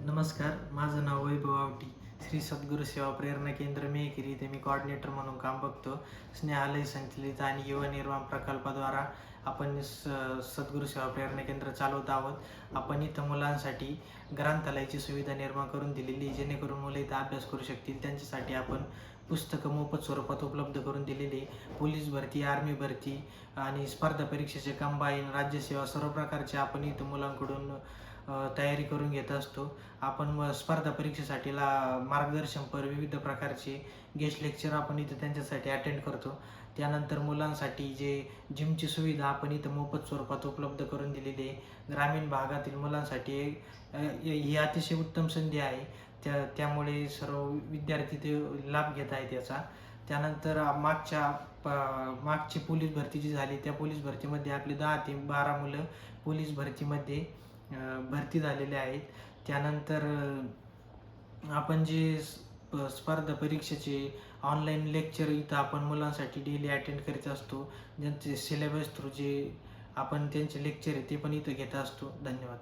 नमस्कार, माझं नाव वैभव आवटी. श्री सद्गुरू सेवा प्रेरणा केंद्र मेहकिरी इथे मी कॉर्डिनेटर म्हणून काम बघतो. स्नेहालय संचलित आणि युवा निर्माण प्रकल्पाद्वारा आपण सद्गुरू सेवा प्रेरणा केंद्र चालवत आहोत. आपण इथं मुलांसाठी ग्रंथालयाची सुविधा निर्माण करून दिलेली, जेणेकरून मुलं इथं अभ्यास करू शकतील. त्यांच्यासाठी आपण पुस्तकं मोफत स्वरूपात उपलब्ध करून दिलेली. पोलीस भरती, आर्मी भरती आणि स्पर्धा परीक्षेचे कंबाईन, राज्यसेवा सर्व प्रकारचे आपण इथं मुलांकडून तयारी करून घेत असतो. आपण स्पर्धा परीक्षेसाठीला मार्गदर्शनपर विविध प्रकारचे गेस्ट लेक्चर आपण इथं त्यांच्यासाठी अटेंड करतो. त्यानंतर मुलांसाठी जे जिमची सुविधा आपण इथं मोफत स्वरूपात उपलब्ध करून दिलेली आहे. ग्रामीण भागातील मुलांसाठी ही अतिशय उत्तम संधी आहे. त्यामुळे सर्व विद्यार्थी ते लाभ घेत आहेत याचा. त्यानंतर मागची पोलीस भरती जी झाली, त्या पोलीस भरतीमध्ये आपले 10 ते 12 मुलं पोलीस भरतीमध्ये भरती झालेले आहेत. त्यानंतर आपण जे स्पर्धा परीक्षेचे ऑनलाईन लेक्चर इथं आपण मुलांसाठी डेली अटेंड करीत असतो. ज्यांचे सिलेबस थ्रू जे आपण त्यांचे लेक्चर आहे ते पण इथं घेत असतो. धन्यवाद.